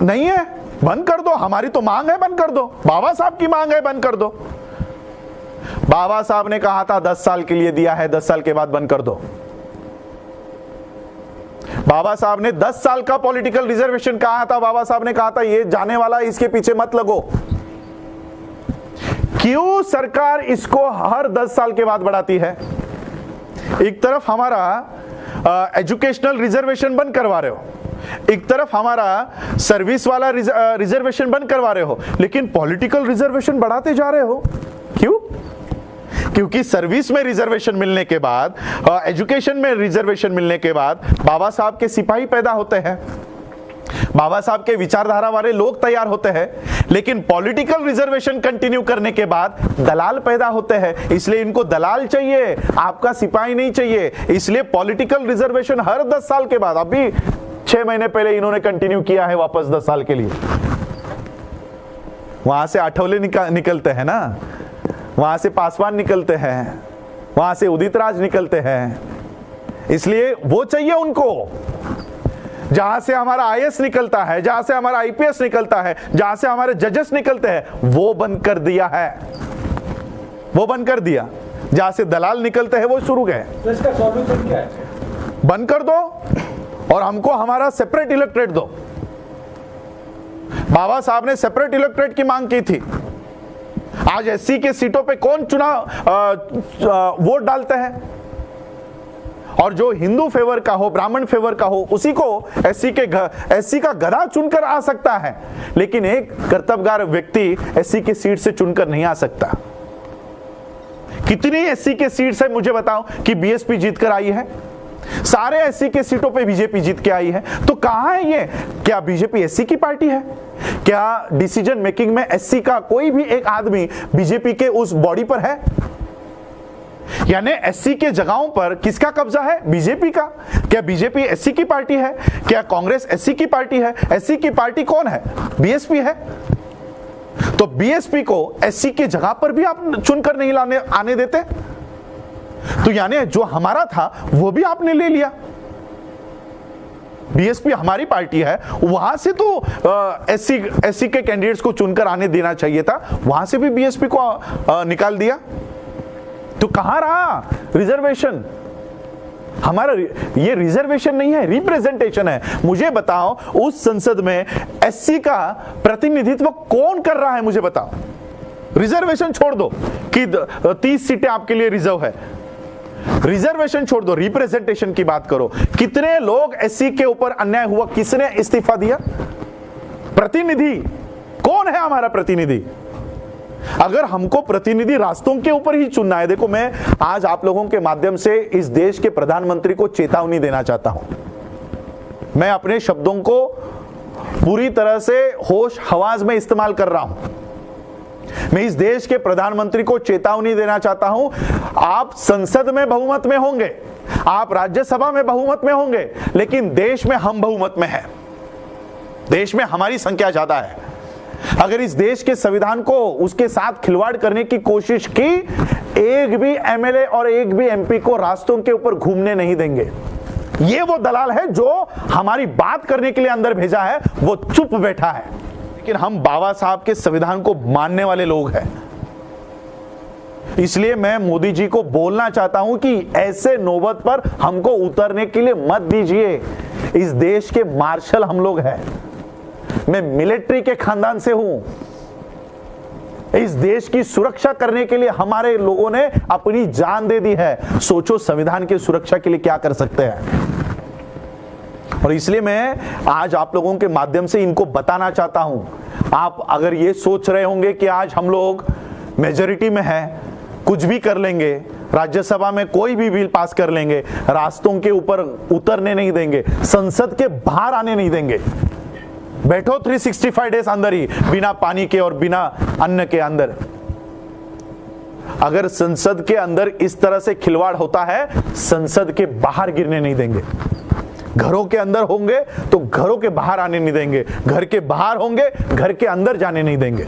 नहीं है, बंद कर दो, हमारी तो मांग है बंद कर दो, बाबा साहब की मांग है बंद कर दो। बाबा साहब ने कहा था 10 साल के लिए दिया है, 10 साल के बाद बंद कर दो। बाबा साहब ने 10 साल का पॉलिटिकल रिजर्वेशन कहा था। बाबा साहब ने कहा था ये जाने वाला, इसके पीछे मत लगो। क्यों सरकार इसको हर 10 साल के बाद बढ़ाती है? एक तरफ हमारा एजुकेशनल रिजर्वेशन बंद करवा रहे हो, एक तरफ हमारा सर्विस वाला रिजर्वेशन बंद करवा रहे हो, लेकिन पॉलिटिकल रिजर्वेशन बढ़ाते जा रहे हो। क्यों? क्योंकि सर्विस में रिजर्वेशन मिलने के बाद, एजुकेशन में रिजर्वेशन मिलने के बाद बाबा साहब के सिपाही पैदा होते हैं, बाबा साहब के विचारधारा वाले लोग तैयार होते हैं, लेकिन पॉलिटिकल रिजर्वेशन कंटिन्यू करने के बाद दलाल पैदा होते हैं। इसलिए इनको दलाल चाहिए, आपका सिपाही नहीं चाहिए। इसलिए पॉलिटिकल रिजर्वेशन हर 10 साल के बाद, अभी 6 महीने पहले इन्होंने कंटिन्यू किया है वापस 10 साल के लिए। वहां से आठवले निकलते हैं ना, वहां से पासवान निकलते हैं, वहां से उदित राज निकलते हैं। इसलिए वो चाहिए उनको। जहां से हमारा आईएएस निकलता है, जहां से हमारा आईपीएस निकलता है, जहां से हमारे जजेस निकलते हैं, वो बंद कर दिया है, वो बंद कर दिया। जहां से दलाल निकलते हैं वो शुरू गए। तो इसका सॉल्यूशन क्या है? बंद कर दो और हमको हमारा सेपरेट इलेक्टोरेट दो। बाबा साहब ने सेपरेट इलेक्टोरेट की मांग की थी। आज एससी के सीटों पे कौन वोट डालते हैं? और जो हिंदू फेवर का हो, ब्राह्मण फेवर का हो, उसी को एससी का गधा चुनकर आ सकता है, लेकिन एक कर्तव्यगार व्यक्ति एससी की सीट से चुनकर नहीं आ सकता। कितनी एससी के सीट से मुझे बताओ कि बीएसपी जीतकर आई है? सारे एससी के सीटों पे बीजेपी जीत के आई है। तो कहां है ये? क्या बीजेपी एससी की पार्टी है? क्या डिसीजन मेकिंग में एससी का कोई भी एक आदमी बीजेपी के उस बॉडी पर है? यानी एससी के जगहों पर किसका कब्जा है? बीजेपी का। क्या बीजेपी एससी की पार्टी है? क्या कांग्रेस एससी की पार्टी है? एससी की पार्टी कौन है? बीएसपी है। तो बीएसपी को एससी की जगह पर भी आप चुनकर नहीं आने देते, तो यानी जो हमारा था वो भी आपने ले लिया। बीएसपी हमारी पार्टी है, वहां से तो एससी के कैंडिडेट्स को चुनकर आने देना चाहिए था, वहां से भी बीएसपी को निकाल दिया। तो कहां रहा रिजर्वेशन? हमारा ये रिजर्वेशन नहीं है, रिप्रेजेंटेशन है। मुझे बताओ उस संसद में एससी का प्रतिनिधित्व कौन कर रहा है? मुझे बताओ। रिजर्वेशन छोड़ दो कि 30 सीटें आपके लिए रिजर्व है, रिजर्वेशन छोड़ दो, रिप्रेजेंटेशन की बात करो। कितने लोग एससी के ऊपर अन्याय हुआ, किसने इस्तीफा दिया? प्रतिनिधि कौन है हमारा प्रतिनिधि? अगर हमको प्रतिनिधि रास्तों के ऊपर ही चुनना है, देखो मैं आज आप लोगों के माध्यम से इस देश के प्रधानमंत्री को चेतावनी देना चाहता हूं। मैं अपने शब्दों को पूरी तरह से होश हवास में इस्तेमाल कर रहा हूं। मैं इस देश के प्रधानमंत्री को चेतावनी देना चाहता हूं, आप संसद में बहुमत में होंगे, आप राज्यसभा में बहुमत में होंगे, लेकिन देश में हम बहुमत में हैं। देश में हमारी संख्या ज्यादा है। अगर इस देश के संविधान को उसके साथ खिलवाड़ करने की कोशिश की, एक भी एमएलए और एक भी एमपी को रास्तों के ऊपर घूमने नहीं देंगे। ये वो दलाल है जो हमारी बात करने के लिए अंदर भेजा है, वो चुप बैठा है। लेकिन हम बाबा साहब के संविधान को मानने वाले लोग हैं। इसलिए मैं मोदी जी को बोलना चाहता हूं कि ऐसे नौबत पर हमको उतरने के लिए मत दीजिए। इस देश के मार्शल हम लोग हैं। मैं मिलिट्री के खानदान से हूं। इस देश की सुरक्षा करने के लिए हमारे लोगों ने अपनी जान दे दी है। सोचो संविधान की सुरक्षा के लिए क्या कर सकते हैं। और इसलिए मैं आज आप लोगों के माध्यम से इनको बताना चाहता हूं। आप अगर ये सोच रहे होंगे कि आज हम लोग मेजॉरिटी में हैं, कुछ भी कर लेंगे, राज्यसभा में कोई भी बिल पास कर लेंगे, रास्तों के ऊपर उतरने नहीं देंगे, संसद के बाहर आने नहीं देंगे, बैठो 365 डेज अंदर ही, बिना पानी के और बिना अन्न के अंदर। अगर संसद के अंदर इस तरह से खिलवाड़ होता है, संसद के बाहर गिरने नहीं देंगे। घरों के अंदर होंगे तो घरों के बाहर आने नहीं देंगे, घर के बाहर होंगे घर के अंदर जाने नहीं देंगे।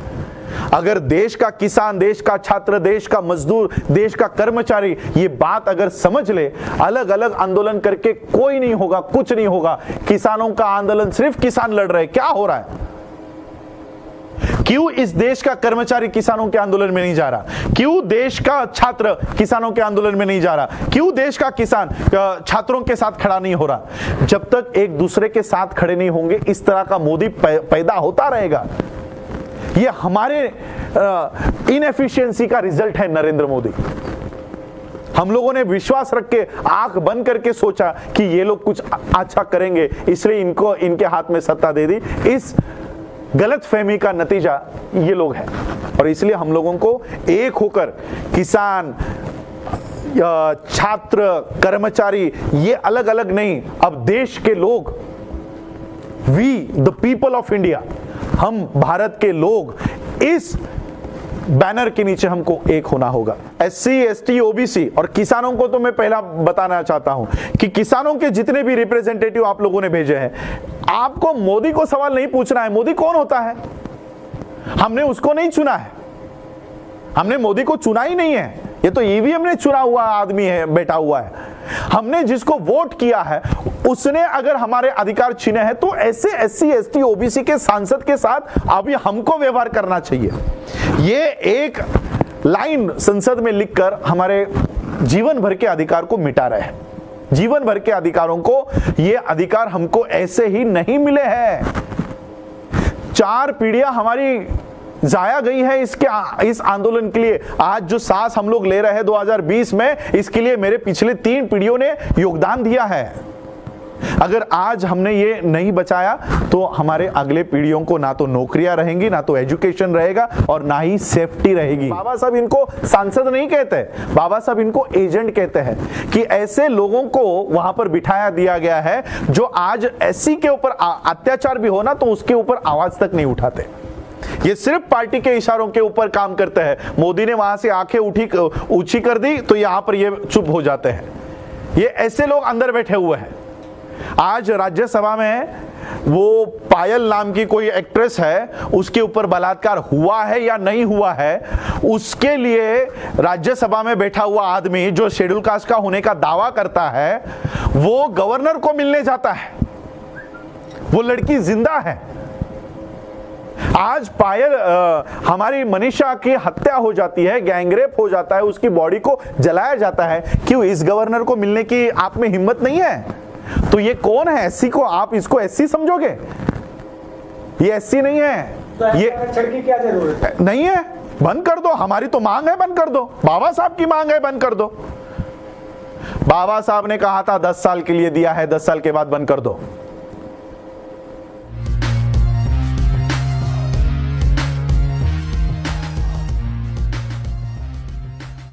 अगर देश का किसान, देश का छात्र, देश का मजदूर, देश का कर्मचारी ये बात अगर समझ ले, अलग अलग आंदोलन करके कोई नहीं होगा, कुछ नहीं होगा। किसानों का आंदोलन सिर्फ किसान लड़ रहे, क्या हो रहा है? क्यों इस देश का कर्मचारी किसानों के आंदोलन में नहीं जा रहा? क्यों देश का छात्र किसानों के आंदोलन में नहीं जा रहा? क्यों देश का किसान छात्रों के साथ खड़ा नहीं हो रहा? जब तक एक दूसरे के साथ खड़े नहीं होंगे, इस तरह का मोदी पैदा होता रहेगा। ये हमारे इनएफिशिएंसी का रिजल्ट है नरेंद्र मोदी। हम लोगों ने विश्वास रख के आंख बंद करके सोचा कि ये लोग कुछ अच्छा करेंगे, इसलिए इनको इनके हाथ में सत्ता दे दी। इस गलत फहमी का नतीजा ये लोग हैं, और इसलिए हम लोगों को एक होकर किसान, छात्र, कर्मचारी, ये अलग अलग नहीं, अब देश के लोग, we the people of India, हम भारत के लोग, इस बैनर के नीचे हमको एक होना होगा। एससी, एसटी, ओबीसी और किसानों को तो मैं पहला बताना चाहता हूं कि किसानों के जितने भी रिप्रेजेंटेटिव आप लोगों ने भेजे हैं, आपको मोदी को सवाल नहीं पूछना है मोदी कौन होता है। हमने उसको नहीं चुना है, हमने मोदी को चुना ही नहीं है। ये तो ईवीएम ने चुना हुआ आदमी है, बैठा हुआ है। हमने जिसको वोट किया है उसने अगर हमारे अधिकार छीने हैं तो ऐसे एससी, एसटी, ओबीसी के सांसद के साथ अभी हमको व्यवहार करना चाहिए। ये एक लाइन संसद में लिखकर हमारे जीवन भर के अधिकार को मिटा रहे हैं। जीवन भर के अधिकारों को, ये अधिकार हमको ऐसे ही नहीं मिले हैं। 4 पीढ़ियां हमारी जाया गई है इस आंदोलन के लिए। आज जो सांस हम लोग ले रहे हैं 2020 में, इसके लिए मेरे पिछले 3 पीढ़ियों ने योगदान दिया है। अगर आज हमने ये नहीं बचाया तो हमारे अगले पीढ़ियों को ना तो नौकरियां रहेंगी, ना तो एजुकेशन रहेगा, और ना ही सेफ्टी रहेगी। बाबा साहब इनको सांसद नहीं कहते, बाबा साहब इनको एजेंट कहते हैं कि ऐसे लोगों को वहां पर बिठाया दिया गया है जो आज एससी के ऊपर अत्याचार भी हो ना तो उसके ऊपर आवाज तक नहीं उठाते। ये सिर्फ पार्टी के इशारों के ऊपर काम करते हैं। मोदी ने वहां से आंखें ऊंची कर दी तो यहां पर ये चुप हो जाते हैं। ये ऐसे लोग अंदर बैठे हुए हैं। आज राज्यसभा में वो पायल नाम की कोई एक्ट्रेस है, उसके ऊपर बलात्कार हुआ है या नहीं हुआ है, उसके लिए राज्यसभा में बैठा हुआ आदमी जो शेड्यूल कास्ट का होने का दावा करता है, वो गवर्नर को मिलने जाता है। वो लड़की जिंदा है। आज पायल, हमारी मनीषा की हत्या हो जाती है, गैंगरेप हो जाता है, उसकी बॉडी को जलाया जाता है। क्यों? इस गवर्नर को मिलने की आप में हिम्मत नहीं है? तो ये कौन है? एससी को आप इसको एससी समझोगे? ये एससी नहीं है। तो ये की क्या जरूरत है? नहीं है, बंद कर दो। हमारी तो मांग है, बंद कर दो। बाबा साहब की मांग है, बंद कर दो। बाबा साहब ने कहा था 10 साल के लिए दिया है, 10 साल के बाद बंद कर दो।